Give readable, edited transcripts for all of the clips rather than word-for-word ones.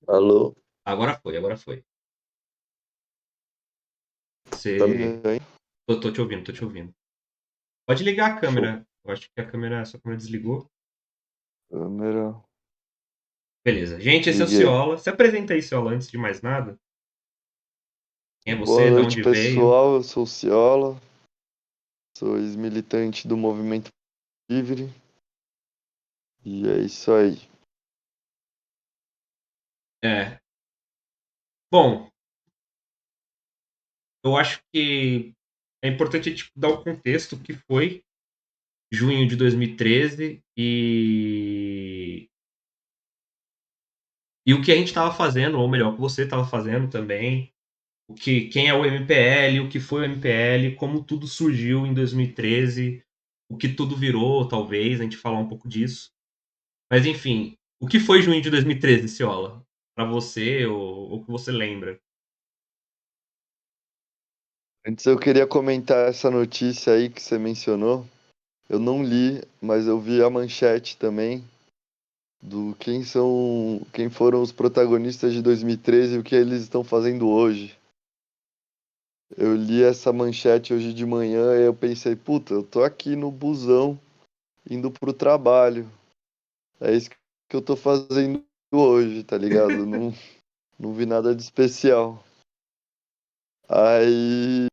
Alô? Agora foi, agora foi. Tá me Você. vendo aí? Tô te ouvindo, tô te ouvindo. Pode ligar a Show. câmera. Eu acho que sua câmera desligou. Câmera. Beleza. Gente, esse é o Liguei. Ciola. Se apresenta aí, Ciola, antes de mais nada. Quem é Boa você? De noite, onde veio? pessoal. Eu sou o Ciola, sou ex-militante do Movimento Livre. E é isso aí. É. Bom, eu acho que é importante tipo, dar o contexto que foi junho de 2013 e o que a gente estava fazendo, ou melhor, o que você estava fazendo também, quem é o MPL, o que foi o MPL, como tudo surgiu em 2013, o que tudo virou, talvez, a gente falar um pouco disso. Mas enfim, o que foi junho de 2013, Ciola? Pra você, ou o que você lembra? Antes eu queria comentar essa notícia aí que você mencionou. Eu não li, mas eu vi a manchete também do quem foram os protagonistas de 2013 e o que eles estão fazendo hoje. Eu li essa manchete hoje de manhã e eu pensei, puta, eu tô aqui no busão indo pro trabalho. É isso que eu tô fazendo hoje, tá ligado? Não, não vi nada de especial. Aí,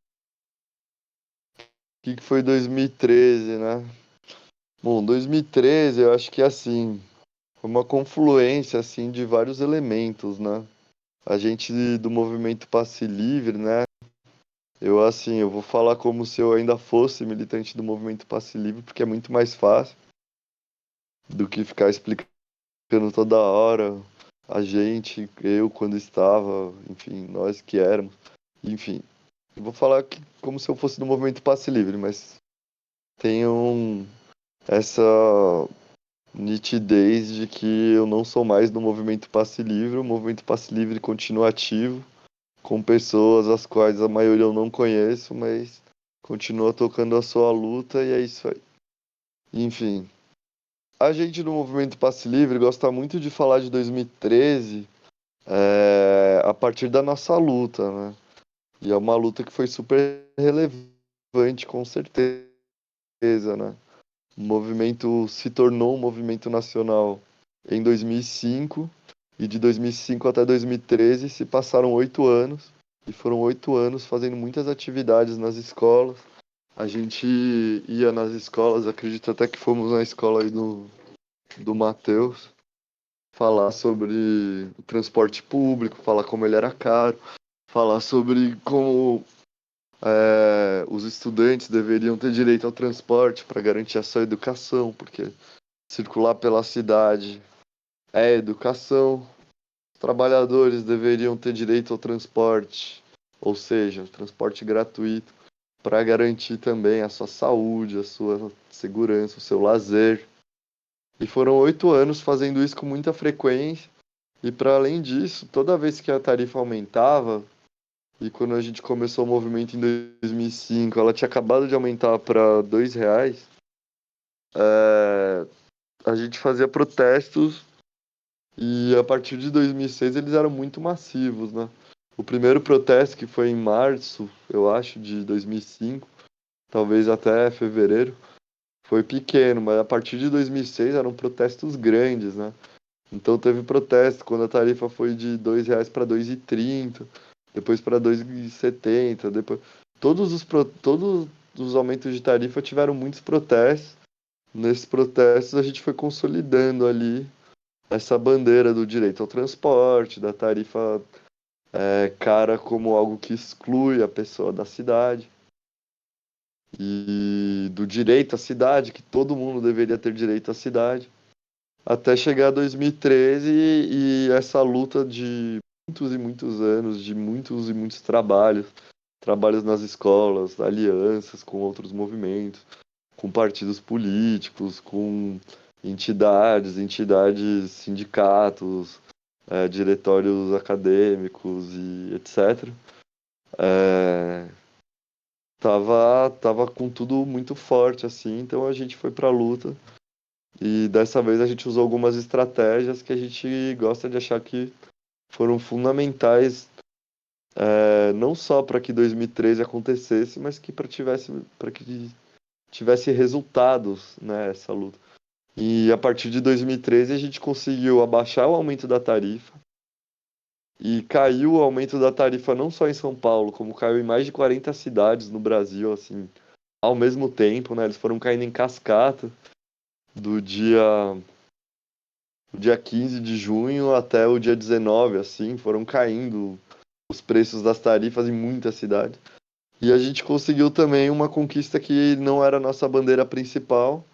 o que que foi 2013, né? Bom, 2013 eu acho que assim, foi uma confluência assim de vários elementos, né? A gente do movimento Passe Livre, né? Eu assim, eu vou falar como se eu ainda fosse militante do movimento Passe Livre, porque é muito mais fácil do que ficar explicando toda hora a gente, eu quando estava, enfim, nós que éramos, enfim. Eu vou falar que, como se eu fosse do movimento Passe Livre, mas tenho essa nitidez de que eu não sou mais do movimento Passe Livre. O movimento Passe Livre continua ativo, com pessoas as quais a maioria eu não conheço, mas continua tocando a sua luta e é isso aí. Enfim, a gente do movimento Passe Livre gosta muito de falar de 2013 a partir da nossa luta, né? E é uma luta que foi super relevante, com certeza, né? O movimento se tornou um movimento nacional em 2005 e de 2005 até 2013 se passaram 8 anos e foram 8 anos fazendo muitas atividades nas escolas. A gente ia nas escolas, acredito até que fomos na escola aí do Matheus, falar sobre o transporte público, falar como ele era caro, falar sobre como os estudantes deveriam ter direito ao transporte para garantir a sua educação, porque circular pela cidade é educação. Os trabalhadores deveriam ter direito ao transporte, ou seja, transporte gratuito, para garantir também a sua saúde, a sua segurança, o seu lazer. E foram 8 anos fazendo isso com muita frequência. E para além disso, toda vez que a tarifa aumentava, e quando a gente começou o movimento em 2005, ela tinha acabado de aumentar para R$ 2, é, a gente fazia protestos e a partir de 2006 eles eram muito massivos, né? O primeiro protesto, que foi em março, eu acho, de 2005, talvez até fevereiro, foi pequeno, mas a partir de 2006 eram protestos grandes, né? Então teve protesto quando a tarifa foi de R$ 2 para 2,30, depois para 2,70, depois todos os aumentos de tarifa tiveram muitos protestos. Nesses protestos a gente foi consolidando ali essa bandeira do direito ao transporte, da tarifa cara como algo que exclui a pessoa da cidade e do direito à cidade, que todo mundo deveria ter direito à cidade. Até chegar a 2013 e essa luta de muitos e muitos anos, de muitos e muitos trabalhos, trabalhos nas escolas, alianças com outros movimentos, com partidos políticos, com entidades, sindicatos, diretórios acadêmicos e etc. tava com tudo muito forte, assim, então a gente foi pra luta. E dessa vez a gente usou algumas estratégias que a gente gosta de achar que foram fundamentais, não só para que 2013 acontecesse, mas que para que tivesse resultados, né, essa luta. E a partir de 2013 a gente conseguiu abaixar o aumento da tarifa e caiu o aumento da tarifa não só em São Paulo, como caiu em mais de 40 cidades no Brasil, assim, ao mesmo tempo, né? Eles foram caindo em cascata do dia 15 de junho até o dia 19, assim, foram caindo os preços das tarifas em muitas cidades. E a gente conseguiu também uma conquista que não era a nossa bandeira principal,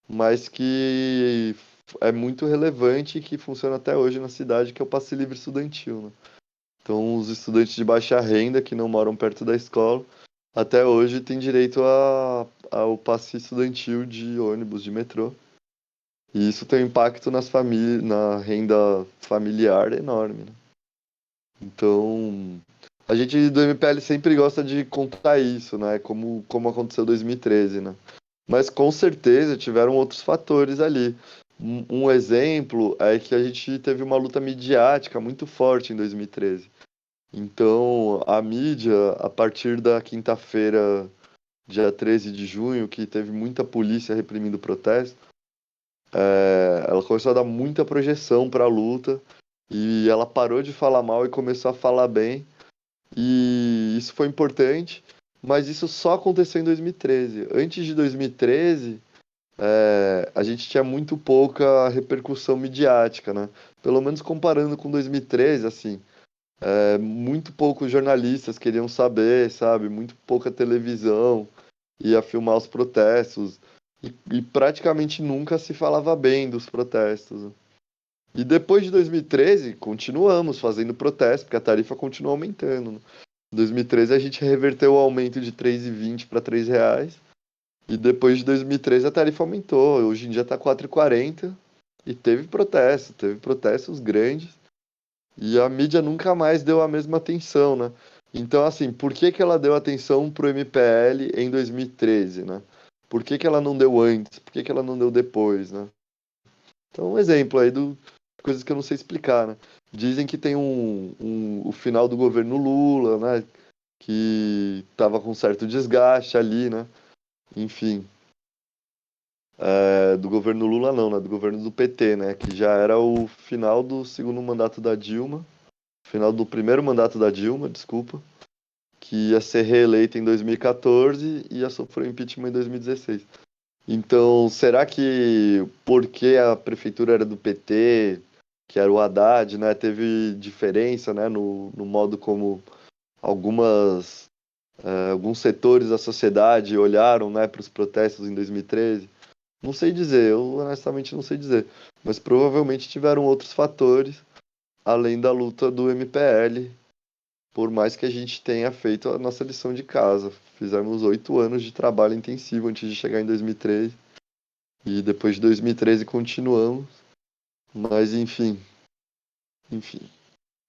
mas que é muito relevante e que funciona até hoje na cidade, que é o passe livre estudantil, né? Então, os estudantes de baixa renda que não moram perto da escola, até hoje têm direito ao passe estudantil de ônibus, de metrô. E isso tem um impacto na renda familiar enorme, né? Então, a gente do MPL sempre gosta de contar isso, né? Como aconteceu em 2013, né? Mas com certeza tiveram outros fatores ali. Um exemplo é que a gente teve uma luta midiática muito forte em 2013. Então, a mídia, a partir da quinta-feira, dia 13 de junho, que teve muita polícia reprimindo o protesto, ela começou a dar muita projeção para a luta e ela parou de falar mal e começou a falar bem. E isso foi importante, mas isso só aconteceu em 2013. Antes de 2013, a gente tinha muito pouca repercussão midiática, né? Pelo menos comparando com 2013, assim, muito poucos jornalistas queriam saber, sabe? Muito pouca televisão ia filmar os protestos. E praticamente nunca se falava bem dos protestos, né? E depois de 2013, continuamos fazendo protesto, porque a tarifa continua aumentando, né? Em 2013 a gente reverteu o aumento de 3,20 para R$ 3. E depois de 2013 a tarifa aumentou. Hoje em dia está 4,40 e teve protestos grandes e a mídia nunca mais deu a mesma atenção, né? Então, assim, por que que ela deu atenção pro MPL em 2013, né? Por que que ela não deu antes? Por que que ela não deu depois, né? Então, um exemplo aí do coisas que eu não sei explicar, né? Dizem que tem o final do governo Lula, né? Que tava com certo desgaste ali, né? Enfim, do governo Lula não, né? Do governo do PT, né? Que já era o final do segundo mandato da Dilma, final do primeiro mandato da Dilma, desculpa, que ia ser reeleita em 2014 e ia sofrer impeachment em 2016. Então, será que porque a prefeitura era do PT, que era o Haddad, né, teve diferença, né, no modo como alguns setores da sociedade olharam, né, para os protestos em 2013? Não sei dizer, eu honestamente não sei dizer, mas provavelmente tiveram outros fatores além da luta do MPL, por mais que a gente tenha feito a nossa lição de casa. Fizemos 8 anos de trabalho intensivo antes de chegar em 2013 e depois de 2013 continuamos, mas enfim,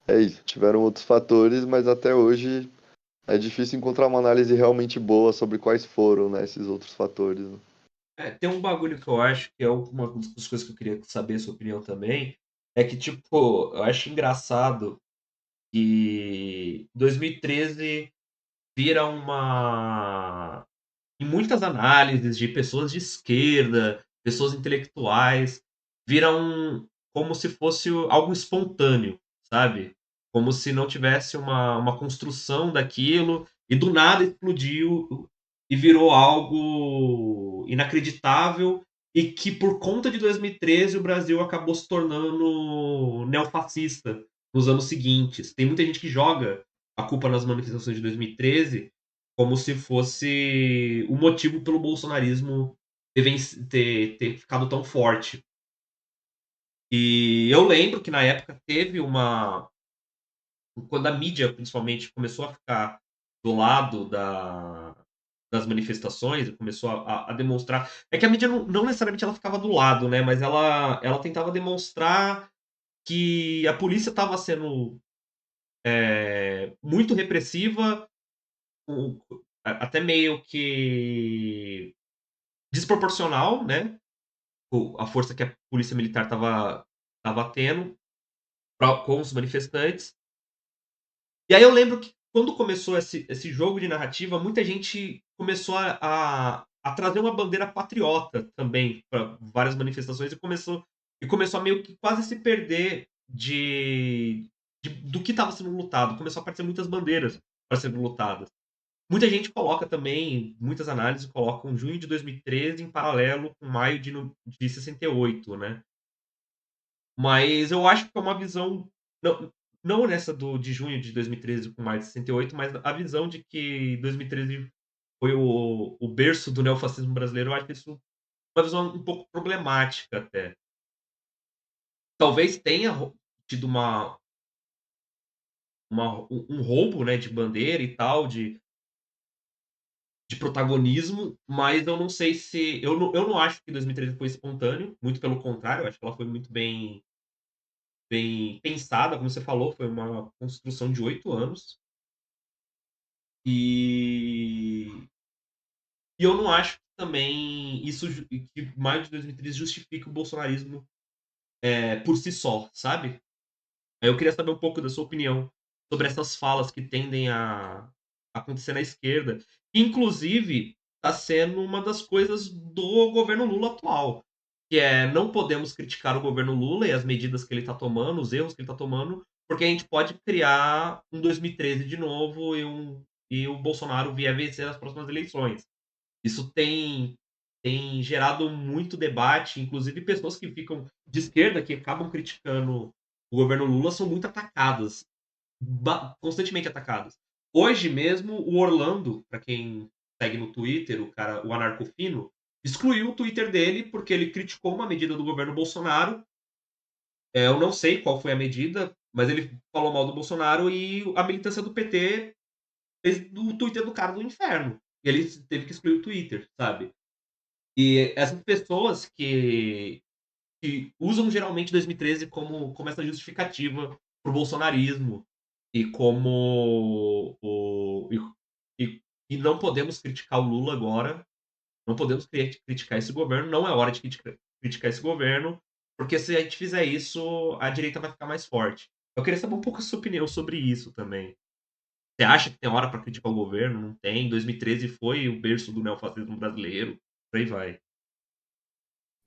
é isso. Tiveram outros fatores, mas até hoje é difícil encontrar uma análise realmente boa sobre quais foram, né, esses outros fatores, né? Tem um bagulho que eu acho que é uma das coisas que eu queria saber a sua opinião também. É que, tipo, eu acho engraçado que 2013 vira uma. Em muitas análises de pessoas de esquerda, pessoas intelectuais, viram como se fosse algo espontâneo, sabe? Como se não tivesse uma construção daquilo e do nada explodiu e virou algo inacreditável e que por conta de 2013 o Brasil acabou se tornando neofascista nos anos seguintes. Tem muita gente que joga a culpa nas manifestações de 2013 como se fosse o motivo pelo bolsonarismo ter ficado tão forte. E eu lembro que na época teve uma. Quando a mídia, principalmente, começou a ficar do lado das manifestações, começou a demonstrar. É que a mídia não necessariamente ela ficava do lado, né? Mas ela tentava demonstrar que a polícia estava sendo muito repressiva, até meio que desproporcional, né? A força que a polícia militar estava tendo com os manifestantes. E aí eu lembro que quando começou esse jogo de narrativa, muita gente começou a trazer uma bandeira patriota também para várias manifestações e começou a meio que quase se perder do que estava sendo lutado. Começou a aparecer muitas bandeiras para serem lutadas. Muita gente coloca também, muitas análises colocam junho de 2013 em paralelo com maio de 68, né? Mas eu acho que é uma visão, não, não nessa de junho de 2013 com maio de 68, mas a visão de que 2013 foi o berço do neofascismo brasileiro. Eu acho que isso é uma visão um pouco problemática até. Talvez tenha tido um roubo, né, de bandeira e tal, de protagonismo, mas eu não sei se. Eu não acho que 2013 foi espontâneo, muito pelo contrário, eu acho que ela foi muito bem pensada, como você falou, foi uma construção de 8 anos. E, e eu não acho que também que maio de 2013 justifique o bolsonarismo por si só, sabe? Eu queria saber um pouco da sua opinião sobre essas falas que tendem a acontecer na esquerda. Inclusive, está sendo uma das coisas do governo Lula atual, que é não podemos criticar o governo Lula e as medidas que ele está tomando, os erros que ele está tomando, porque a gente pode criar um 2013 de novo e o Bolsonaro vier vencer as próximas eleições. Isso tem gerado muito debate, inclusive pessoas que ficam de esquerda, que acabam criticando o governo Lula, são muito atacadas, constantemente atacadas. Hoje mesmo, o Orlando, para quem segue no Twitter, o Anarcofino, excluiu o Twitter dele porque ele criticou uma medida do governo Bolsonaro. Eu não sei qual foi a medida, mas ele falou mal do Bolsonaro e a militância do PT fez do Twitter do cara do inferno. E ele teve que excluir o Twitter, sabe? E essas pessoas que usam geralmente 2013 como essa justificativa pro bolsonarismo e como e não podemos criticar o Lula agora, não podemos criticar esse governo, não é hora de criticar esse governo, porque se a gente fizer isso, a direita vai ficar mais forte. Eu queria saber um pouco a sua opinião sobre isso também. Você acha que tem hora para criticar o governo? Não tem. 2013 foi o berço do neofascismo brasileiro. Por aí vai.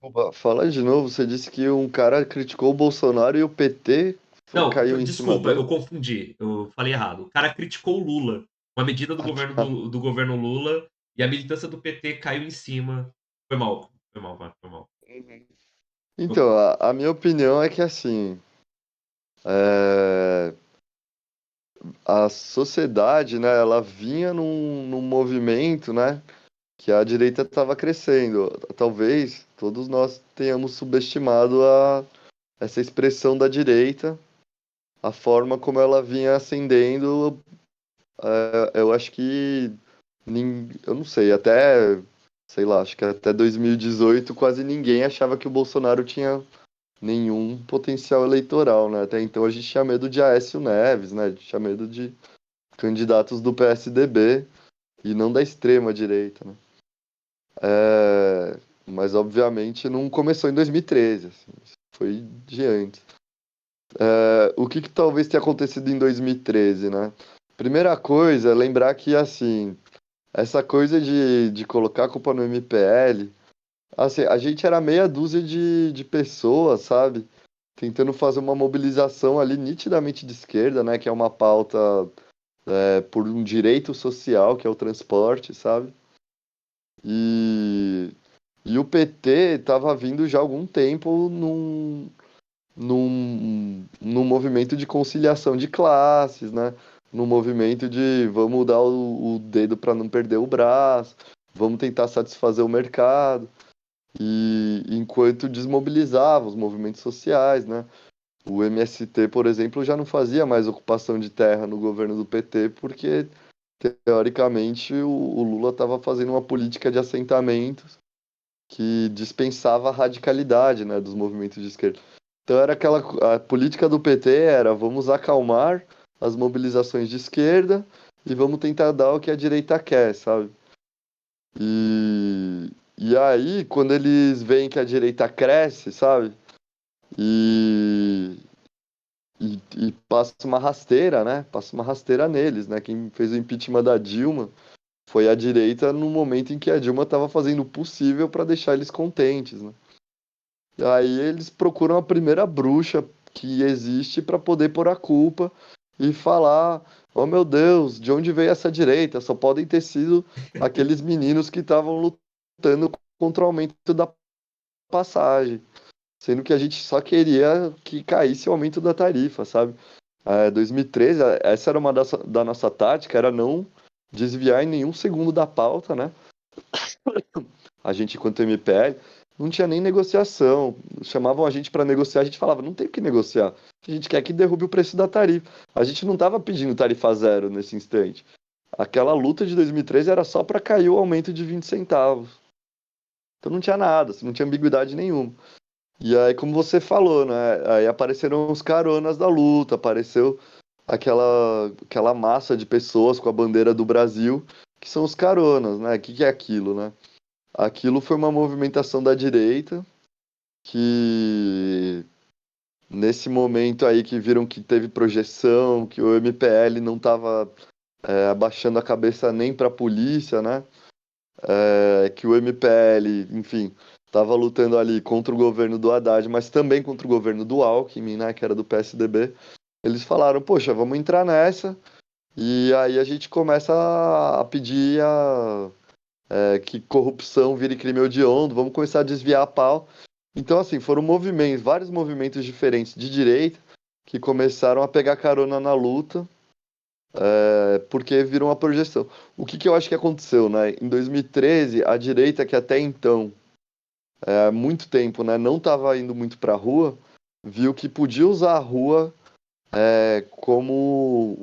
Opa, fala de novo, você disse que um cara criticou o Bolsonaro e o PT Não, caiu em cima desculpa, eu dele? confundi. Eu falei errado. O cara criticou o Lula. Uma medida do Ah, governo tá. do governo Lula e a militância do PT caiu em cima. Foi mal. Foi mal, vai, foi mal. Uhum. Então, a minha opinião é que assim, é, a sociedade, né, ela vinha num movimento, né, que a direita estava crescendo. Talvez todos nós tenhamos subestimado essa expressão da direita, a forma como ela vinha ascendendo. Eu acho que, eu não sei, até, sei lá, acho que até 2018 quase ninguém achava que o Bolsonaro tinha nenhum potencial eleitoral, né? Até então a gente tinha medo de Aécio Neves, né? A gente tinha medo de candidatos do PSDB e não da extrema direita, né? Mas obviamente não começou em 2013, assim, foi de antes. O que talvez tenha acontecido em 2013, né? Primeira coisa é lembrar que, assim, essa coisa de colocar a culpa no MPL, assim, a gente era meia dúzia de pessoas, sabe? Tentando fazer uma mobilização ali nitidamente de esquerda, né? Que é uma pauta por um direito social, que é o transporte, sabe? E, e o PT estava vindo já há algum tempo num movimento de conciliação de classes, né? Num movimento de vamos dar o dedo para não perder o braço, vamos tentar satisfazer o mercado. E enquanto desmobilizava os movimentos sociais, né? O MST, por exemplo, já não fazia mais ocupação de terra no governo do PT, porque teoricamente o Lula estava fazendo uma política de assentamentos que dispensava a radicalidade, né, dos movimentos de esquerda. Então era a política do PT era vamos acalmar as mobilizações de esquerda e vamos tentar dar o que a direita quer, sabe? E aí, quando eles veem que a direita cresce, sabe? E, e passa uma rasteira, né? Passa uma rasteira neles, né? Quem fez o impeachment da Dilma foi a direita no momento em que a Dilma estava fazendo o possível para deixar eles contentes, né? E aí eles procuram a primeira bruxa que existe para poder pôr a culpa e falar: oh meu Deus, de onde veio essa direita? Só podem ter sido aqueles meninos que estavam lutando contra o aumento da passagem. Sendo que a gente só queria que caísse o aumento da tarifa, sabe? 2013, essa era uma da nossa tática, era não desviar em nenhum segundo da pauta, né? A gente, enquanto MPL, não tinha nem negociação. Chamavam a gente para negociar, a gente falava, não tem o que negociar. A gente quer que derrube o preço da tarifa. A gente não estava pedindo tarifa zero nesse instante. Aquela luta de 2013 era só para cair o aumento de 20 centavos. Então não tinha nada, não tinha ambiguidade nenhuma. E aí, como você falou, né? Aí apareceram os caronas da luta, apareceu aquela massa de pessoas com a bandeira do Brasil, que são os caronas, né? O que que é aquilo, né? Aquilo foi uma movimentação da direita que, nesse momento aí que viram que teve projeção, que o MPL não estava abaixando a cabeça nem para a polícia, né? Que o MPL, enfim, estava lutando ali contra o governo do Haddad, mas também contra o governo do Alckmin, né? Que era do PSDB. Eles falaram, poxa, vamos entrar nessa. E aí a gente começa a pedir que corrupção vire crime hediondo, vamos começar a desviar a pau. Então, assim, foram movimentos, vários movimentos diferentes de direita que começaram a pegar carona na luta, porque viram a projeção. O que eu acho que aconteceu, né? Em 2013, a direita, que até então, há muito tempo, né, não estava indo muito para a rua, viu que podia usar a rua como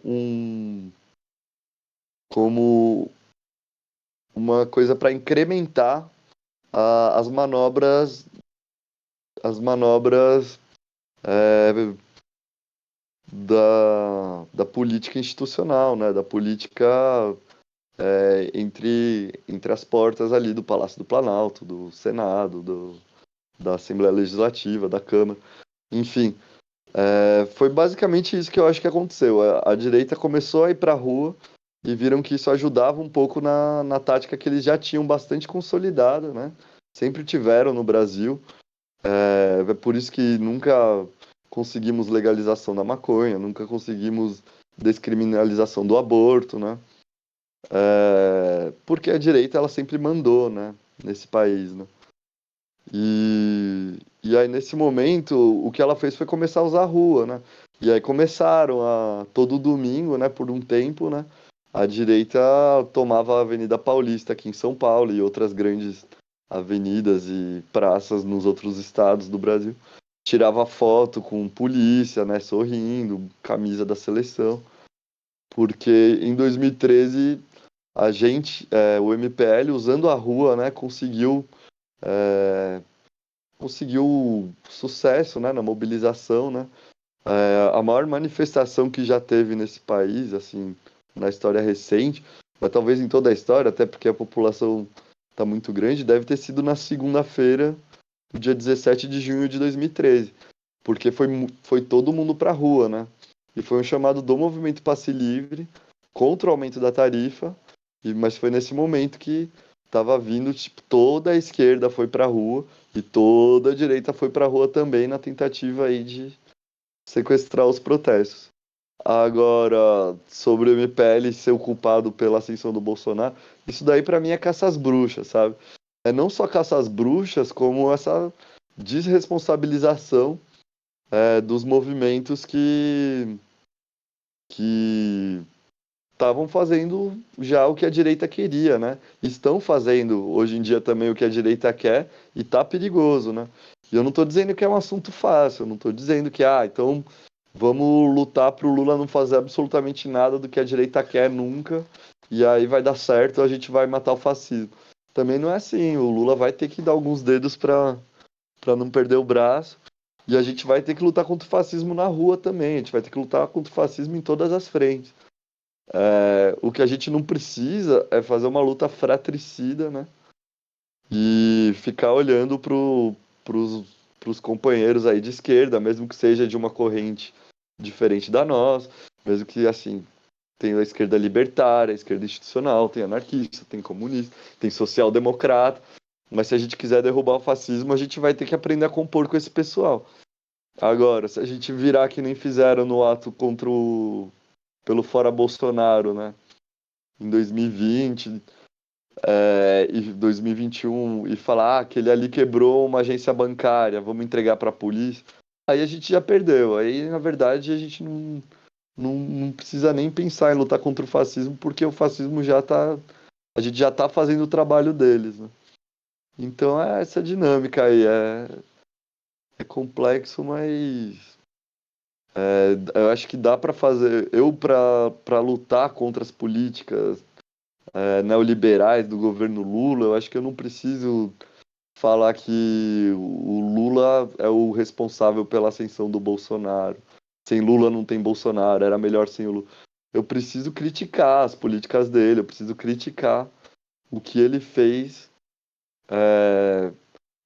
uma coisa para incrementar as manobras é, da política institucional, né? Da política entre as portas ali do Palácio do Planalto, do Senado, da Assembleia Legislativa, da Câmara. Enfim, foi basicamente isso que eu acho que aconteceu. A direita começou a ir para a rua e viram que isso ajudava um pouco na tática que eles já tinham bastante consolidada, né? Sempre tiveram no Brasil. É por isso que nunca conseguimos legalização da maconha, nunca conseguimos descriminalização do aborto, né? Porque a direita ela sempre mandou, né? Nesse país, né? E aí nesse momento o que ela fez foi começar a usar a rua, né? E aí começaram todo domingo, né? Por um tempo, né? A direita tomava a Avenida Paulista aqui em São Paulo e outras grandes avenidas e praças nos outros estados do Brasil. Tirava foto com polícia, né, sorrindo, camisa da seleção, porque em 2013 a gente, o MPL, usando a rua, né, conseguiu sucesso, né, na mobilização, né. A maior manifestação que já teve nesse país, assim, na história recente, mas talvez em toda a história, até porque a população está muito grande, deve ter sido na segunda-feira, no dia 17 de junho de 2013, porque foi todo mundo para a rua, né? E foi um chamado do Movimento Passe Livre contra o aumento da tarifa, mas foi nesse momento que estava vindo, tipo, toda a esquerda foi para a rua e toda a direita foi para a rua também na tentativa aí de sequestrar os protestos. Agora, sobre o MPL ser o culpado pela ascensão do Bolsonaro, isso daí para mim é caça às bruxas, sabe? É não só caça às bruxas, como essa desresponsabilização dos movimentos que estavam fazendo já o que a direita queria, né? Estão fazendo hoje em dia também o que a direita quer e tá perigoso, né? E eu não tô dizendo que é um assunto fácil, eu não tô dizendo que, então vamos lutar pro Lula não fazer absolutamente nada do que a direita quer nunca, e aí vai dar certo, a gente vai matar o fascismo. Também não é assim, o Lula vai ter que dar alguns dedos para não perder o braço. E a gente vai ter que lutar contra o fascismo na rua também. A gente vai ter que lutar contra o fascismo em todas as frentes. O que a gente não precisa é fazer uma luta fratricida, né? E ficar olhando pros companheiros aí de esquerda, mesmo que seja de uma corrente diferente da nossa, mesmo que, assim, tem a esquerda libertária, a esquerda institucional, tem anarquista, tem comunista, tem social-democrata, mas se a gente quiser derrubar o fascismo, a gente vai ter que aprender a compor com esse pessoal. Agora, se a gente virar que nem fizeram no ato pelo Fora Bolsonaro, né? Em 2020, e 2021 e falar que ele ali quebrou uma agência bancária, vamos entregar para a polícia. Aí a gente já perdeu. Aí, na verdade, a gente não precisa nem pensar em lutar contra o fascismo, porque o fascismo já tá. A gente já tá fazendo o trabalho deles, né? Então é essa dinâmica aí. É complexo, mas eu acho que dá para fazer. Eu, para lutar contra as políticas neoliberais do governo Lula, eu acho que eu não preciso falar que o Lula é o responsável pela ascensão do Bolsonaro. Sem Lula não tem Bolsonaro, era melhor sem o Lula. Eu preciso criticar as políticas dele, eu preciso criticar o que ele fez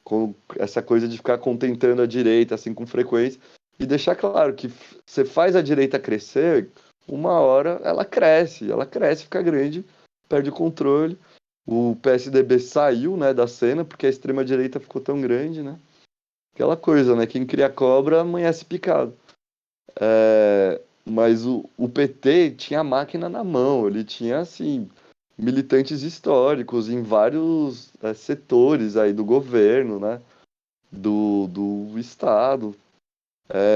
com essa coisa de ficar contentando a direita assim com frequência e deixar claro que você faz a direita crescer, uma hora ela cresce, fica grande, perde o controle. O PSDB saiu, né, da cena porque a extrema direita ficou tão grande, né? Aquela coisa, né? Quem cria cobra amanhece picado. Mas o PT tinha a máquina na mão, ele tinha, assim, militantes históricos em vários setores aí do governo, né? Do Estado.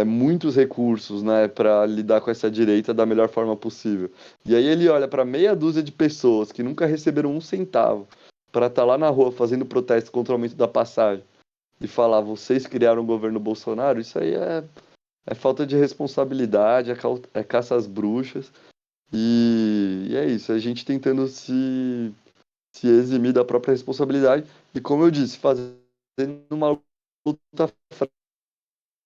Muitos recursos, né, para lidar com essa direita da melhor forma possível. E aí ele olha para meia dúzia de pessoas que nunca receberam um centavo para estar lá na rua fazendo protesto contra o aumento da passagem e falar: vocês criaram o governo Bolsonaro. Isso aí é falta de responsabilidade, é caça às bruxas. E é isso, a gente tentando se eximir da própria responsabilidade e, como eu disse, fazendo uma luta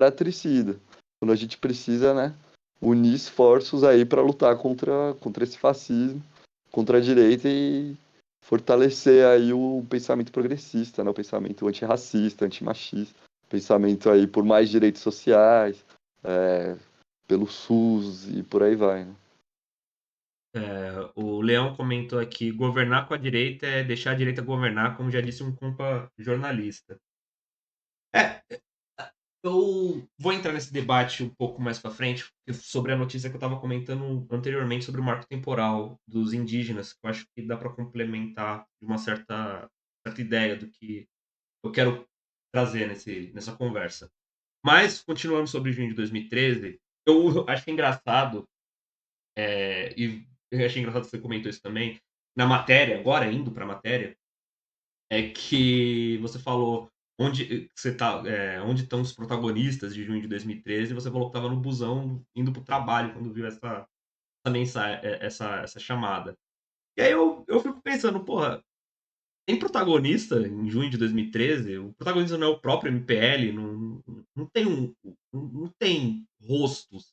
fratricida, quando a gente precisa, né, unir esforços aí para lutar contra esse fascismo, contra a direita e fortalecer aí o pensamento progressista, né, o pensamento antirracista, antimachista, pensamento aí por mais direitos sociais, pelo SUS e por aí vai, né? O Leão comentou aqui: governar com a direita é deixar a direita governar, como já disse um compa jornalista. É, eu vou entrar nesse debate um pouco mais para frente sobre a notícia que eu estava comentando anteriormente sobre o marco temporal dos indígenas, que eu acho que dá para complementar de uma certa ideia do que eu quero trazer nessa conversa. Mas, continuando sobre junho de 2013, eu achei engraçado, e eu achei engraçado que você comentou isso também, na matéria, agora indo para a matéria, é que você falou onde estão os protagonistas de junho de 2013, e você falou que estava no busão indo para o trabalho quando viu essa mensagem, essa chamada. E aí eu fico pensando, porra, tem protagonista em junho de 2013? O protagonista não é o próprio MPL, não tem não tem rostos.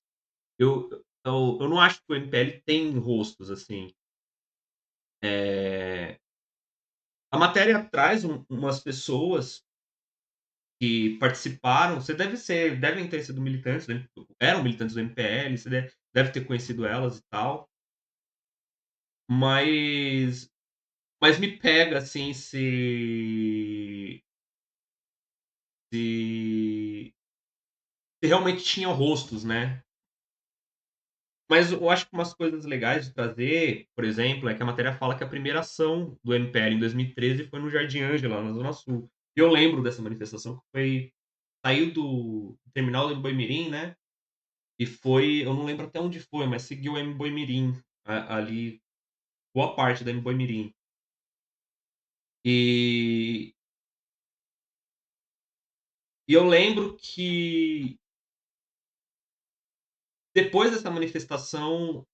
Eu não acho que o MPL tem rostos, assim. É, a matéria traz umas pessoas que participaram. Você devem ter sido militantes, eram militantes do MPL, você deve ter conhecido elas e tal. Mas, mas me pega assim se, se realmente tinham rostos, né? Mas eu acho que umas coisas legais de trazer, por exemplo, é que a matéria fala que a primeira ação do MPL em 2013 foi no Jardim Ângela, na Zona Sul. E eu lembro dessa manifestação que saiu do terminal do Boimirim, né? E foi, eu não lembro até onde foi, mas seguiu o Boimirim, ali, boa parte da Boimirim. E, e eu lembro que depois dessa manifestação,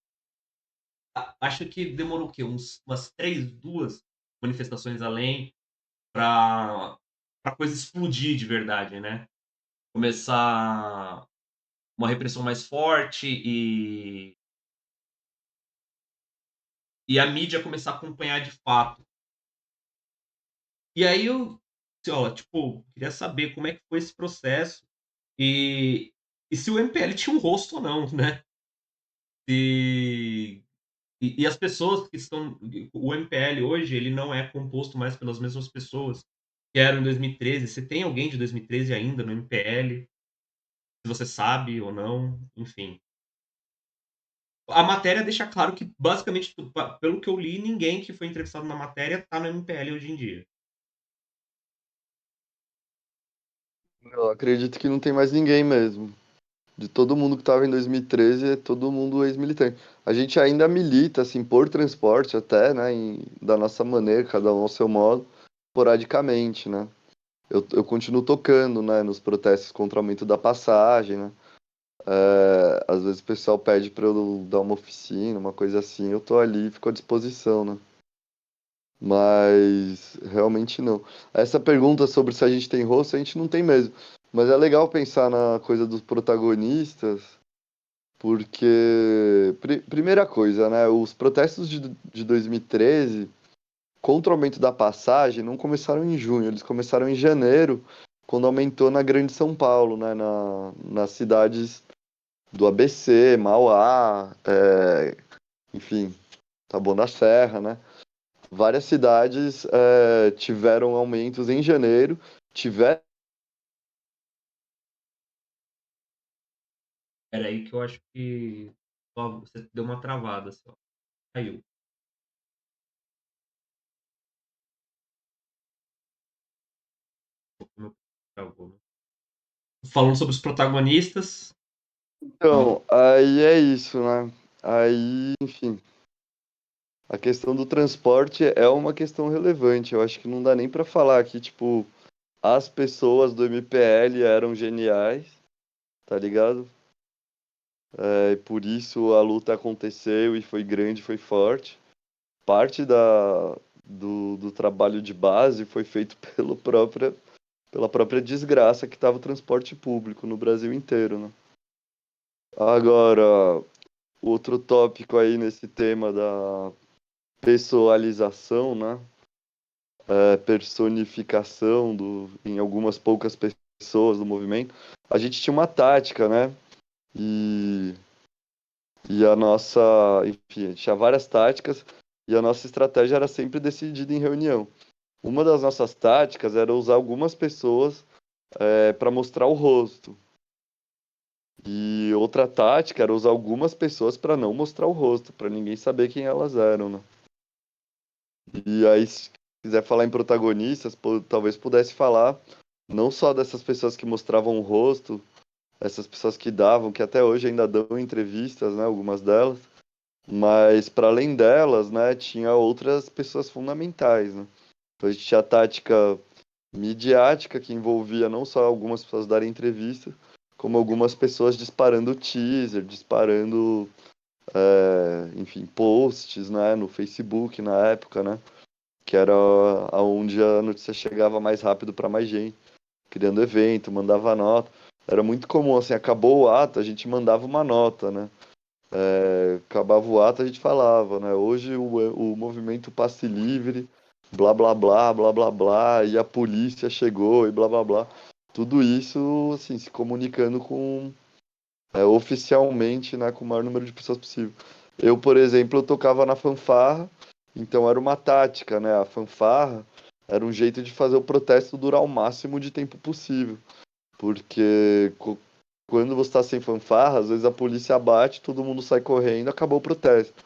acho que demorou o quê? Umas duas manifestações além, para a coisa explodir de verdade, né? Começar uma repressão mais forte e a mídia começar a acompanhar de fato. E aí eu, ó, tipo, queria saber como é que foi esse processo e, e se o MPL tinha um rosto ou não, né? E, e as pessoas que estão. O MPL hoje, ele não é composto mais pelas mesmas pessoas que eram em 2013. Você tem alguém de 2013 ainda no MPL? Se você sabe ou não, enfim. A matéria deixa claro que, basicamente, pelo que eu li, ninguém que foi entrevistado na matéria tá no MPL hoje em dia. Eu acredito que não tem mais ninguém mesmo. De todo mundo que estava em 2013, é todo mundo ex-militante. A gente ainda milita, assim, por transporte até, né, da nossa maneira, cada um ao seu modo, esporadicamente, né. Eu continuo tocando, né, nos protestos contra o aumento da passagem, né. Às vezes o pessoal pede para eu dar uma oficina, uma coisa assim, eu tô ali, fico à disposição, né. Mas realmente não. Essa pergunta sobre se a gente tem rosto, a gente não tem mesmo. Mas é legal pensar na coisa dos protagonistas, porque, primeira coisa, né? Os protestos de 2013 contra o aumento da passagem não começaram em junho, eles começaram em janeiro, quando aumentou na Grande São Paulo, né? Nas cidades do ABC, Mauá, enfim, Taboão da Serra, né? Várias cidades tiveram aumentos em janeiro, tiver. Era aí que eu acho que ó, você deu uma travada, só. Caiu. Travou, né? Falando sobre os protagonistas. Então, aí é isso, né? Aí, enfim, a questão do transporte é uma questão relevante. Eu acho que não dá nem pra falar que, tipo, as pessoas do MPL eram geniais, tá ligado? E por isso a luta aconteceu e foi grande, foi forte. Parte do trabalho de base foi feito pela própria desgraça que estava o transporte público no Brasil inteiro, né? Agora, outro tópico aí nesse tema da pessoalização, né? Personificação em algumas poucas pessoas do movimento. A gente tinha uma tática, né? E, e a nossa, enfim, a gente tinha várias táticas e a nossa estratégia era sempre decidida em reunião. Uma das nossas táticas era usar algumas pessoas para mostrar o rosto. E outra tática era usar algumas pessoas para não mostrar o rosto, para ninguém saber quem elas eram, né? E aí, se quiser falar em protagonistas, talvez pudesse falar não só dessas pessoas que mostravam o rosto, essas pessoas que davam, que até hoje ainda dão entrevistas, né, algumas delas, mas para além delas, né, tinha outras pessoas fundamentais, né? Então a gente tinha a tática midiática que envolvia não só algumas pessoas darem entrevista, como algumas pessoas disparando teaser, disparando, enfim, posts, né, no Facebook na época, né? Que era aonde a notícia chegava mais rápido para mais gente, criando evento, mandava nota. Era muito comum, assim, acabou o ato, a gente mandava uma nota, né? Acabava o ato, a gente falava, né? Hoje o movimento Passe Livre, blá blá blá, blá blá blá, e a polícia chegou e blá blá blá. Tudo isso, assim, se comunicando oficialmente, né, com o maior número de pessoas possível. Eu, por exemplo, eu tocava na fanfarra, então era uma tática, né? A fanfarra era um jeito de fazer o protesto durar o máximo de tempo possível, porque quando você está sem fanfarra, às vezes a polícia bate, todo mundo sai correndo, acabou o protesto.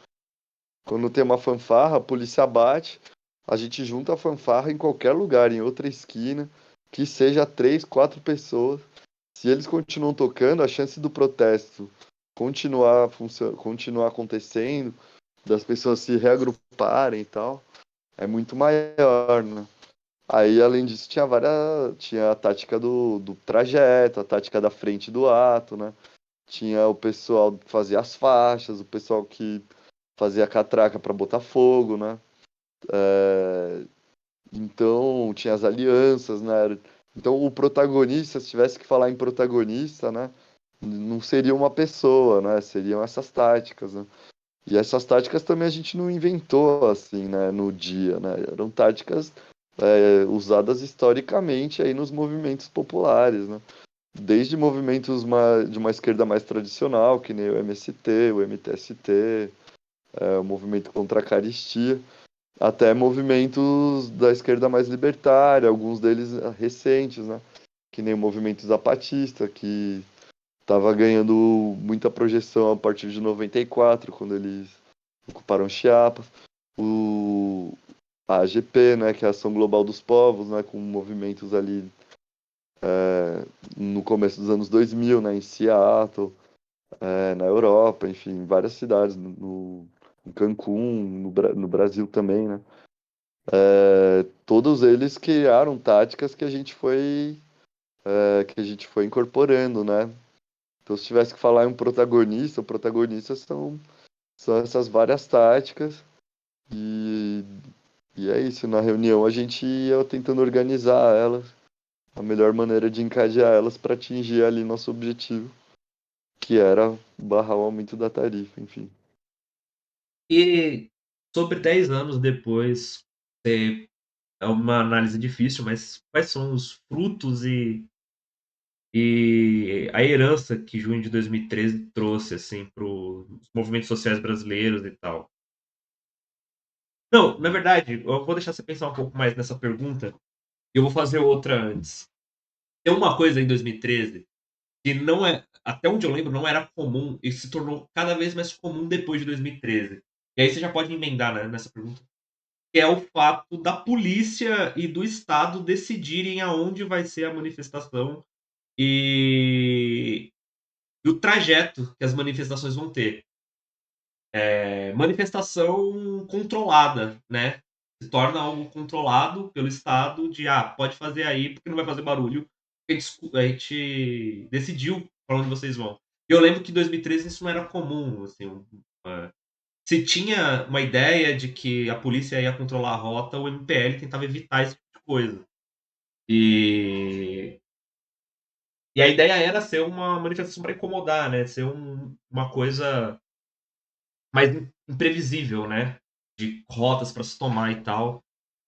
Quando tem uma fanfarra, a polícia bate, a gente junta a fanfarra em qualquer lugar, em outra esquina, que seja três, quatro pessoas. Se eles continuam tocando, a chance do protesto continuar acontecendo, das pessoas se reagruparem e tal, é muito maior, né? Aí, além disso, tinha a tática do trajeto, a tática da frente do ato, né? Tinha o pessoal que fazia as faixas, o pessoal que fazia a catraca para botar fogo, né? É, Então, tinha as alianças, né? Então, o protagonista, se tivesse que falar em protagonista, né? Não seria uma pessoa, né? Seriam essas táticas, né? E essas táticas também a gente não inventou assim, né, no dia, né? Eram táticas usadas historicamente aí nos movimentos populares, né? Desde movimentos de uma esquerda mais tradicional, que nem o MST, o MTST, o movimento contra a caristia, até movimentos da esquerda mais libertária, alguns deles recentes, né? Que nem o movimento zapatista, que estava ganhando muita projeção a partir de 94, quando eles ocuparam Chiapas. O, a AGP, né, que é a Ação Global dos Povos, né, com movimentos ali no começo dos anos 2000, né, em Seattle, na Europa, enfim, em várias cidades, em Cancún, no Brasil também, né. Todos eles criaram táticas que a gente foi incorporando, né. Então, se tivesse que falar em um protagonista, o protagonista são essas várias táticas e, e é isso. Na reunião a gente ia tentando organizar elas, a melhor maneira de encadear elas para atingir ali nosso objetivo, que era barrar o aumento da tarifa, enfim. E sobre 10 anos depois, é uma análise difícil, mas quais são os frutos e a herança que junho de 2013 trouxe, assim, para os movimentos sociais brasileiros e tal? Não, na verdade, eu vou deixar você pensar um pouco mais nessa pergunta e eu vou fazer outra antes. Tem uma coisa em 2013 que não é, até onde eu lembro, não era comum e se tornou cada vez mais comum depois de 2013. E aí você já pode emendar, né, nessa pergunta, que é o fato da polícia e do Estado decidirem aonde vai ser a manifestação e o trajeto que as manifestações vão ter. Manifestação controlada, né? Se torna algo controlado pelo Estado de, pode fazer aí porque não vai fazer barulho. A gente decidiu para onde vocês vão. E eu lembro que em 2013 isso não era comum, assim, se tinha uma ideia de que a polícia ia controlar a rota, o MPL tentava evitar esse tipo de coisa. E a ideia era ser uma manifestação para incomodar, né? Ser uma coisa mais imprevisível, né? De rotas para se tomar e tal.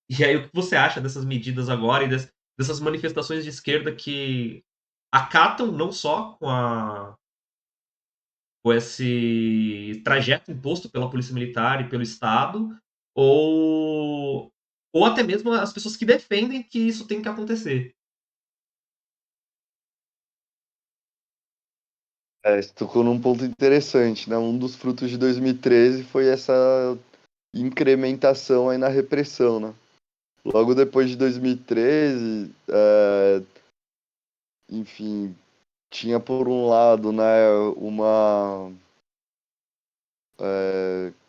E aí, o que você acha dessas medidas agora e dessas manifestações de esquerda que acatam não só com esse trajeto imposto pela Polícia Militar e pelo Estado, ou, ou até mesmo as pessoas que defendem que isso tem que acontecer? Você tocou num ponto interessante, né? Um dos frutos de 2013 foi essa incrementação aí na repressão, né? Logo depois de 2013, enfim, tinha por um lado, né,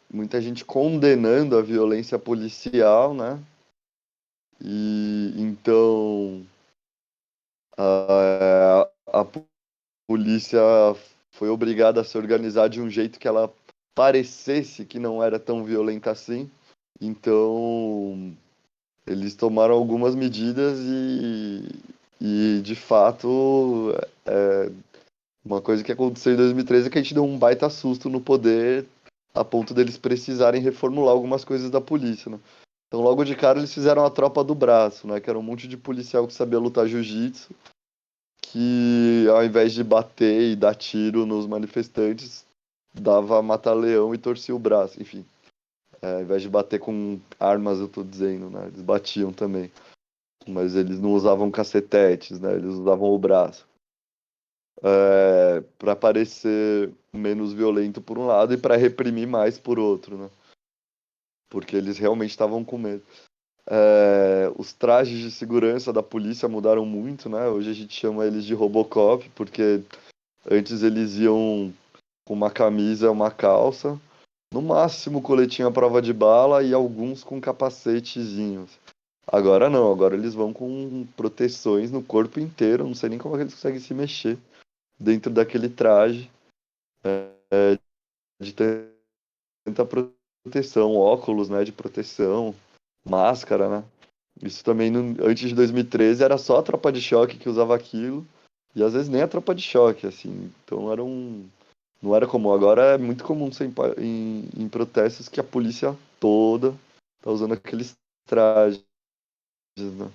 muita gente condenando a violência policial, né? E então a polícia foi obrigada a se organizar de um jeito que ela parecesse que não era tão violenta assim. Então eles tomaram algumas medidas e de fato, uma coisa que aconteceu em 2013 é que a gente deu um baita susto no poder a ponto deles precisarem reformular algumas coisas da polícia, né? Então, logo de cara, eles fizeram a tropa do braço, né? Que era um monte de policial que sabia lutar jiu-jitsu, que ao invés de bater e dar tiro nos manifestantes, dava mata-leão e torcia o braço, enfim. Ao invés de bater com armas, eu tô dizendo, né? Eles batiam também. Mas eles não usavam cacetetes, né? Eles usavam o braço. Para parecer menos violento por um lado e para reprimir mais por outro, né? Porque eles realmente estavam com medo. Os trajes de segurança da polícia mudaram muito, né? Hoje a gente chama eles de Robocop, porque antes eles iam com uma camisa, uma calça, no máximo coletinho à prova de bala e alguns com capacetezinhos. Agora não, agora eles vão com proteções no corpo inteiro, não sei nem como é que eles conseguem se mexer dentro daquele traje de tanta proteção, óculos, né, de proteção, máscara, né? Isso também, antes de 2013, era só a tropa de choque que usava aquilo, e às vezes nem a tropa de choque, assim. Então Não era comum. Agora é muito comum ser em protestos que a polícia toda tá usando aqueles trajes, né?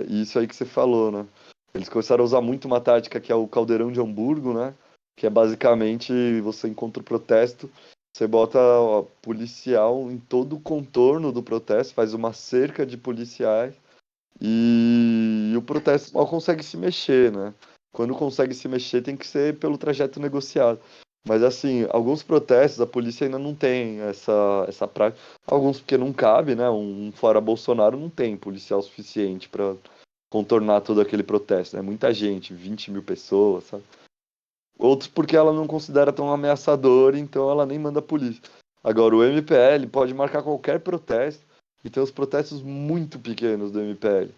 E isso aí que você falou, né? Eles começaram a usar muito uma tática que é o caldeirão de Hamburgo, né? Que é basicamente você encontra o protesto, você bota ó, policial em todo o contorno do protesto, faz uma cerca de policiais e o protesto mal consegue se mexer, né? Quando consegue se mexer tem que ser pelo trajeto negociado. Mas assim, alguns protestos a polícia ainda não tem essa prática. Alguns porque não cabe, né? Um fora Bolsonaro não tem policial suficiente para contornar todo aquele protesto. É muita gente, 20 mil pessoas, sabe? Outros porque ela não considera tão ameaçador, então ela nem manda a polícia. Agora, o MPL pode marcar qualquer protesto e tem os protestos muito pequenos do MPL.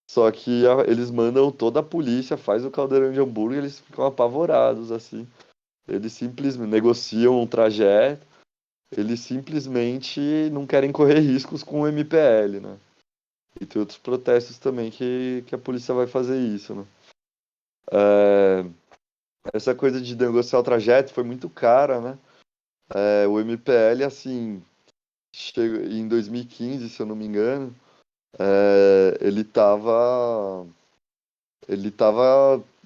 Só que eles mandam toda a polícia, faz o caldeirão de hambúrguer, eles ficam apavorados, assim. Eles simplesmente negociam um trajeto, eles simplesmente não querem correr riscos com o MPL, né? E tem outros protestos também que a polícia vai fazer isso, né? É, essa coisa de negociar o trajeto foi muito cara, né? O MPL, assim, em 2015, se eu não me engano, ele tava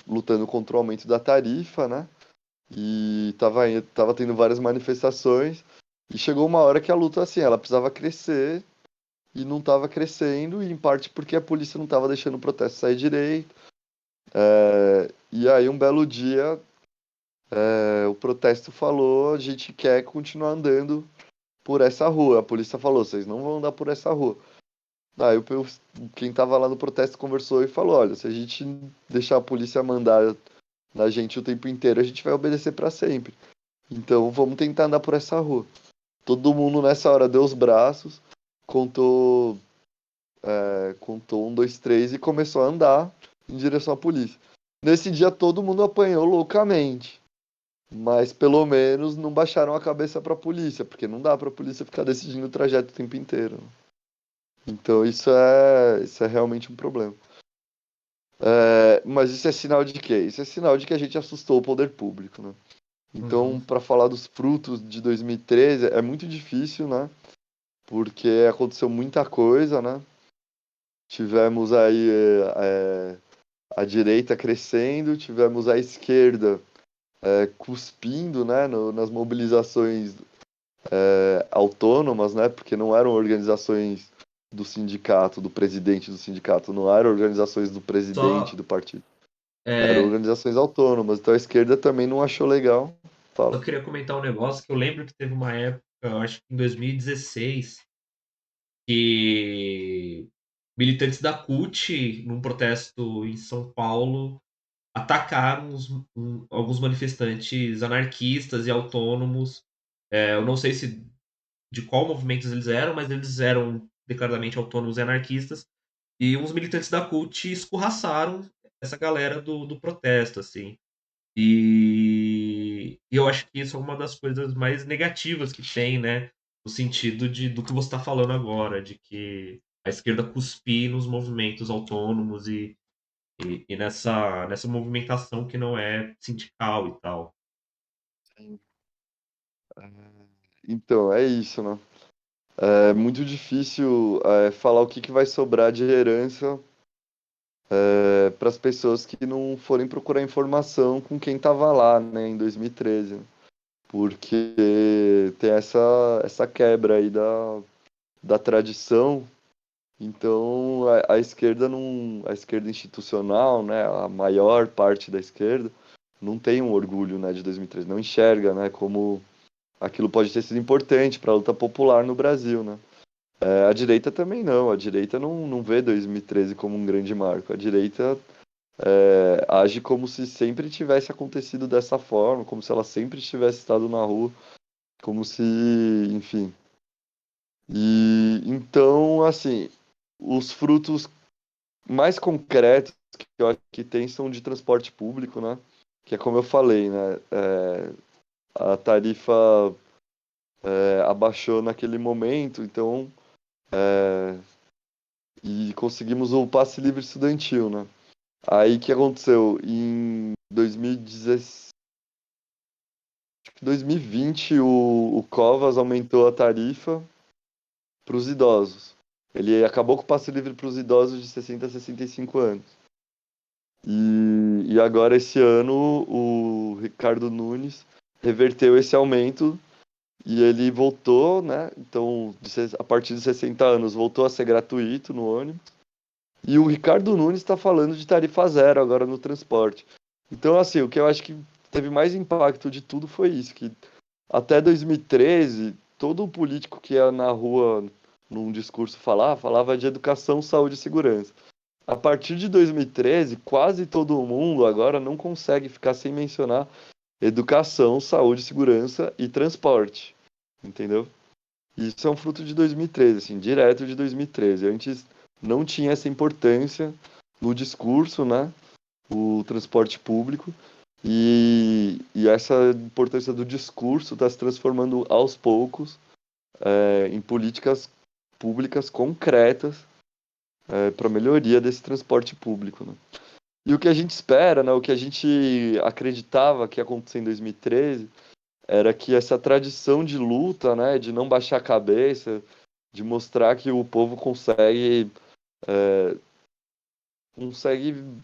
lutando contra o aumento da tarifa, né? E tava tendo várias manifestações. E chegou uma hora que a luta, assim, ela precisava crescer e não tava crescendo, e em parte porque a polícia não tava deixando o protesto sair direito. E aí, um belo dia, o protesto falou: a gente quer continuar andando por essa rua. A polícia falou: vocês não vão andar por essa rua. Aí quem tava lá no protesto conversou e falou: olha, se a gente deixar a polícia mandar na gente o tempo inteiro, a gente vai obedecer para sempre. Então vamos tentar andar por essa rua. Todo mundo nessa hora deu os braços, contou, contou um, dois, três e começou a andar em direção à polícia. Nesse dia todo mundo apanhou loucamente, mas pelo menos não baixaram a cabeça para a polícia, porque não dá para a polícia ficar decidindo o trajeto o tempo inteiro. Então isso é realmente um problema. Mas isso é sinal de quê? Isso é sinal de que a gente assustou o poder público, né? Uhum. Então, para falar dos frutos de 2013, é muito difícil, né? Porque aconteceu muita coisa, né? Tivemos aí a direita crescendo, tivemos a esquerda cuspindo, né? Nas mobilizações autônomas, né? Porque não eram organizações do sindicato, do presidente do sindicato, não eram organizações do presidente Só, do partido. Eram é, organizações autônomas, então a esquerda também não achou legal. só Fala. queria comentar um negócio que eu lembro que teve uma época, eu acho que em 2016, que militantes da CUT, num protesto em São Paulo, atacaram alguns manifestantes anarquistas e autônomos. Eu não sei se de qual movimentos eles eram, mas eles eram declaradamente autônomos e anarquistas. E uns militantes da CUT escorraçaram essa galera do protesto, assim. E eu acho que isso é uma das coisas mais negativas que tem, né? No sentido do que você está falando agora, de que a esquerda cuspir nos movimentos autônomos e nessa movimentação que não é sindical e tal. Então, é isso, né? É muito difícil falar o que vai sobrar de herança para as pessoas que não forem procurar informação com quem estava lá, né, em 2013, né? Porque tem essa quebra aí da tradição. Então, a esquerda não, a esquerda institucional, né, a maior parte da esquerda, não tem um orgulho, né, de 2013, não enxerga, né, como aquilo pode ter sido importante para a luta popular no Brasil, né? A direita também não, a direita não vê 2013 como um grande marco. A direita age como se sempre tivesse acontecido dessa forma, como se ela sempre tivesse estado na rua, como se, enfim. E então, assim, os frutos mais concretos que eu acho que tem são de transporte público, né? Que é como eu falei, né? A tarifa abaixou naquele momento, então e conseguimos o passe livre estudantil, né? Aí o que aconteceu? Em 2016, que 2020 o Covas aumentou a tarifa para os idosos. Ele acabou com o passe livre para os idosos de 60 a 65 anos. E agora, esse ano, o Ricardo Nunes reverteu esse aumento e ele voltou, né? Então, a partir de 60 anos, voltou a ser gratuito no ônibus. E o Ricardo Nunes está falando de tarifa zero agora no transporte. Então, assim, o que eu acho que teve mais impacto de tudo foi isso, que até 2013, todo político que ia na rua num discurso falava de educação, saúde e segurança. A partir de 2013, quase todo mundo agora não consegue ficar sem mencionar educação, saúde, segurança e transporte, entendeu? Isso é um fruto de 2013, assim, direto de 2013. Antes não tinha essa importância no discurso, né? O transporte público. E essa importância do discurso está se transformando aos poucos em políticas públicas concretas para melhoria desse transporte público, né? E o que a gente espera, né, o que a gente acreditava que ia acontecer em 2013, era que essa tradição de luta, né, de não baixar a cabeça, de mostrar que o povo consegue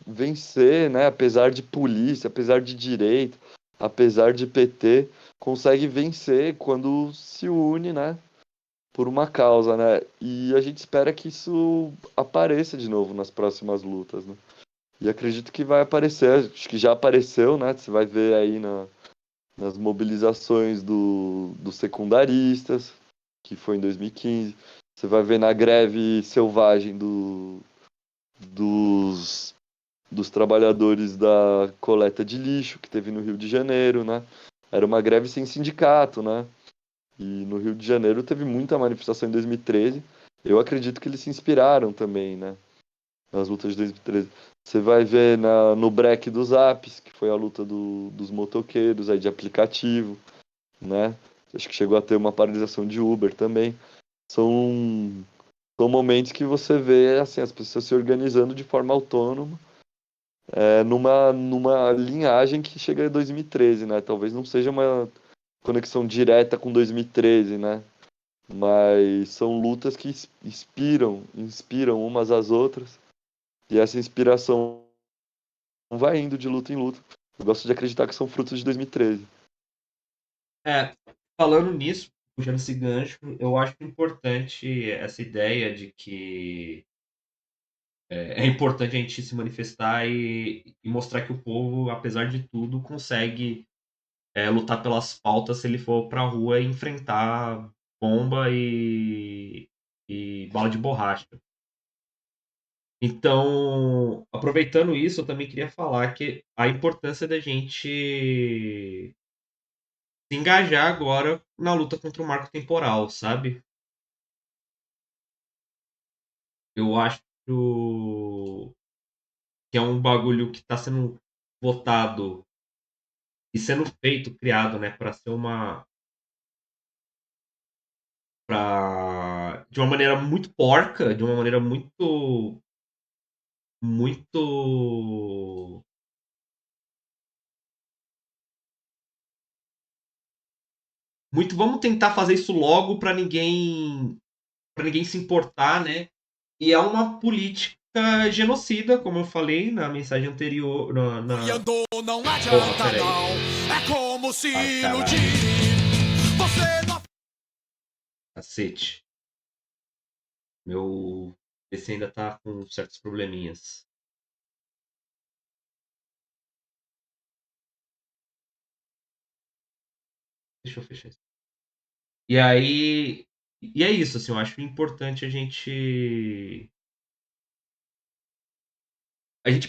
vencer, né, apesar de polícia, apesar de direito, apesar de PT, consegue vencer quando se une, né, por uma causa, né? E a gente espera que isso apareça de novo nas próximas lutas, né? E acredito que vai aparecer, acho que já apareceu, né? Você vai ver aí nas mobilizações dos secundaristas, que foi em 2015. Você vai ver na greve selvagem dos, dos trabalhadores da coleta de lixo, que teve no Rio de Janeiro, né? Era uma greve sem sindicato, né? E no Rio de Janeiro teve muita manifestação em 2013. Eu acredito que eles se inspiraram também, né? Nas lutas de 2013. Você vai ver no break dos apps, que foi a luta dos motoqueiros aí de aplicativo, né? Acho que chegou a ter uma paralisação de Uber também. São, são momentos que você vê assim, as pessoas se organizando de forma autônoma, numa linhagem que chega em 2013, né? Talvez não seja uma conexão direta com 2013, né? Mas são lutas que inspiram umas às outras, e essa inspiração vai indo de luta em luta. Eu gosto de acreditar que são frutos de 2013. Falando nisso, puxando esse gancho, eu acho importante essa ideia de que é importante a gente se manifestar e mostrar que o povo, apesar de tudo, consegue lutar pelas pautas se ele for pra rua e enfrentar bomba e bala de borracha. Então, aproveitando isso, eu também queria falar que a importância da gente se engajar agora na luta contra o marco temporal, sabe? Eu acho que é um bagulho que está sendo votado e sendo feito, criado, né, para ser de uma maneira muito porca, de uma maneira muito, muito. Vamos tentar fazer isso logo para ninguém se importar, né? E é uma política genocida, como eu falei na mensagem anterior. Andou, não Porra, adianta peraí. não. É como se Ai, iludir. caralho. Você não. Cacete. Meu PC ainda tá com certos probleminhas. Deixa eu fechar isso. E aí. E é isso, assim, eu acho importante a gente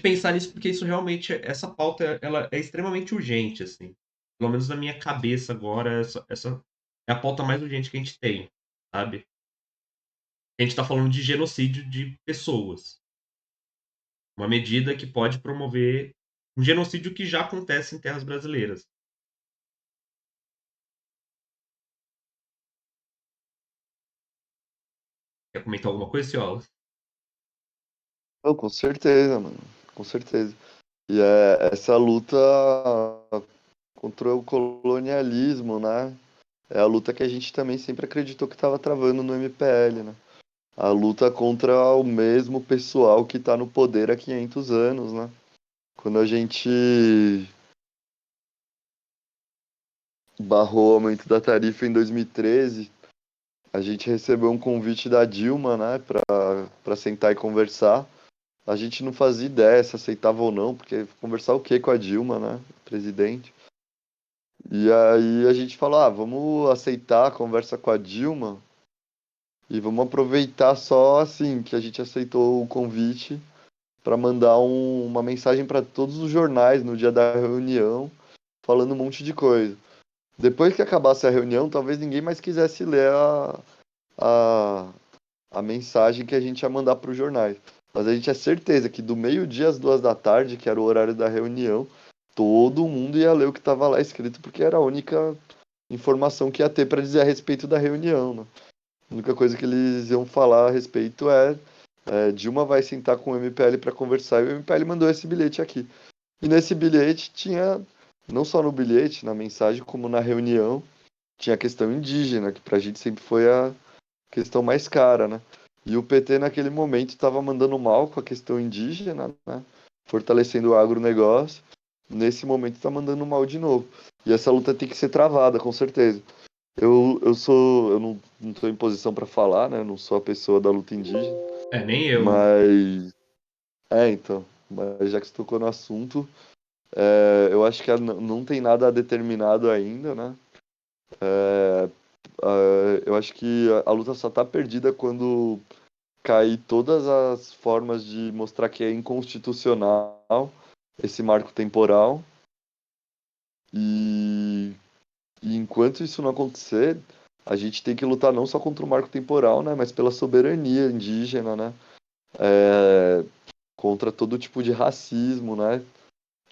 pensar nisso, porque isso realmente, essa pauta, ela é extremamente urgente, assim. Pelo menos na minha cabeça agora, essa é a pauta mais urgente que a gente tem, sabe? A gente tá falando de genocídio de pessoas. Uma medida que pode promover um genocídio que já acontece em terras brasileiras. Quer comentar alguma coisa, Ciola? Não, com certeza, mano. Com certeza. E essa luta contra o colonialismo, né? É a luta que a gente também sempre acreditou que estava travando no MPL, né? A luta contra o mesmo pessoal que está no poder há 500 anos, né? Quando a gente barrou o aumento da tarifa em 2013, a gente recebeu um convite da Dilma, né, para sentar e conversar. A gente não fazia ideia se aceitava ou não, porque conversar o quê com a Dilma, né, presidente? E aí a gente falou, vamos aceitar a conversa com a Dilma e vamos aproveitar só assim que a gente aceitou o convite para mandar uma mensagem para todos os jornais no dia da reunião, falando um monte de coisa. Depois que acabasse a reunião, talvez ninguém mais quisesse ler a, a mensagem que a gente ia mandar para os jornais. Mas a gente tinha certeza que do meio-dia às 2 da tarde, que era o horário da reunião, todo mundo ia ler o que estava lá escrito, porque era a única informação que ia ter para dizer a respeito da reunião, né? A única coisa que eles iam falar a respeito Dilma vai sentar com o MPL para conversar e o MPL mandou esse bilhete aqui. E nesse bilhete tinha, não só no bilhete, na mensagem, como na reunião, tinha a questão indígena, que pra gente sempre foi a questão mais cara, né? E o PT naquele momento estava mandando mal com a questão indígena, né? Fortalecendo o agronegócio. Nesse momento está mandando mal de novo. E essa luta tem que ser travada, com certeza. Eu não estou em posição para falar, né? Eu não sou a pessoa da luta indígena, Nem eu, né? mas então, mas já que você tocou no assunto, eu acho que não tem nada determinado ainda, né? Eu acho que a luta só tá perdida quando cair todas as formas de mostrar que é inconstitucional esse marco temporal. E, e enquanto isso não acontecer, a gente tem que lutar não só contra o marco temporal, né? Mas pela soberania indígena, né? Contra todo tipo de racismo, né?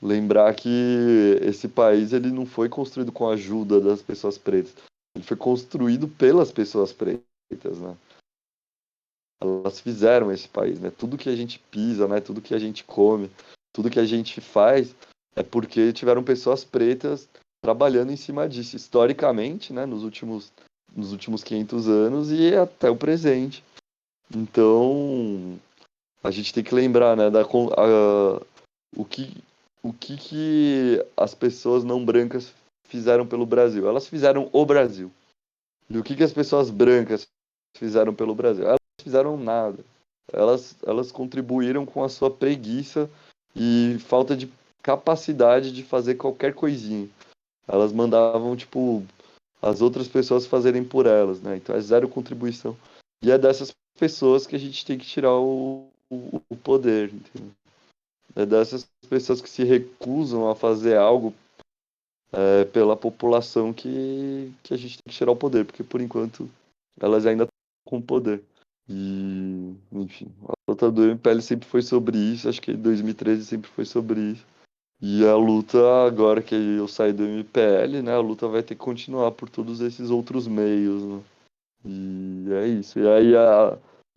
Lembrar que esse país ele não foi construído com a ajuda das pessoas pretas. Ele foi construído pelas pessoas pretas, né? Elas fizeram esse país, né? Tudo que a gente pisa, né? Tudo que a gente come, tudo que a gente faz é porque tiveram pessoas pretas trabalhando em cima disso, historicamente, né? Nos últimos 500 anos e até o presente. Então, a gente tem que lembrar, né? O que, o que as pessoas não brancas fizeram pelo Brasil? Elas fizeram o Brasil. E o que as pessoas brancas fizeram pelo Brasil? Elas não fizeram nada. Elas contribuíram com a sua preguiça e falta de capacidade de fazer qualquer coisinha. Elas mandavam, tipo, as outras pessoas fazerem por elas, né? Então é zero contribuição. E é dessas pessoas que a gente tem que tirar o poder, entendeu? É dessas pessoas que se recusam a fazer algo pela população que a gente tem que tirar o poder, porque por enquanto elas ainda estão com poder. E, enfim, a luta do MPL sempre foi sobre isso, acho que 2013 sempre foi sobre isso. E a luta, agora que eu saí do MPL, né, a luta vai ter que continuar por todos esses outros meios, né? E é isso. E aí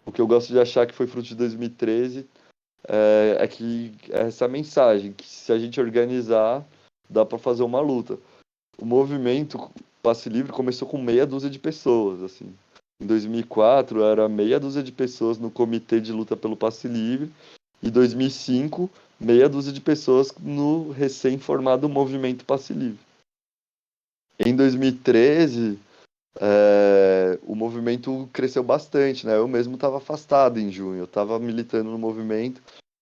o que eu gosto de achar que foi fruto de 2013 é que essa mensagem, que se a gente organizar, dá para fazer uma luta. O movimento Passe Livre começou com meia dúzia de pessoas, assim. Em 2004 era meia dúzia de pessoas no Comitê de Luta pelo Passe Livre e 2005 meia dúzia de pessoas no recém-formado Movimento Passe Livre. Em 2013 o movimento cresceu bastante, né? Eu mesmo estava afastado em junho, eu estava militando no movimento,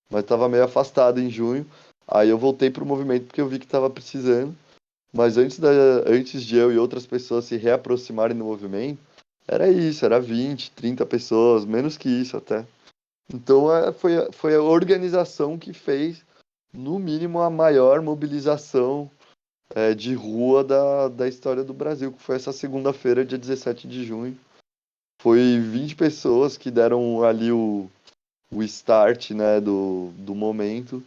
mas estava meio afastado em junho. Aí eu voltei pro movimento porque eu vi que estava precisando. Mas antes de eu e outras pessoas se reaproximarem do movimento, era isso, era 20, 30 pessoas, menos que isso até. Então foi a organização que fez, no mínimo, a maior mobilização de rua da história do Brasil, que foi essa segunda-feira, dia 17 de junho. Foi 20 pessoas que deram ali o start, né, do momento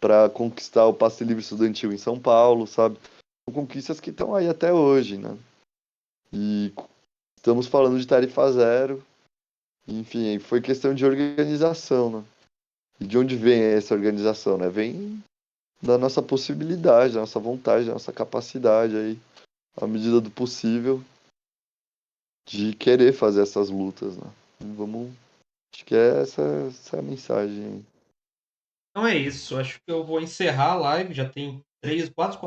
para conquistar o passe livre estudantil em São Paulo, sabe? São conquistas que estão aí até hoje, né? E estamos falando de tarifa zero. Enfim, foi questão de organização, né? E de onde vem essa organização, né? Vem da nossa possibilidade, da nossa vontade, da nossa capacidade aí, à medida do possível, de querer fazer essas lutas, né? Vamos, acho que essa é a mensagem aí. Então é isso. Acho que eu vou encerrar a live. Já tem 3, 4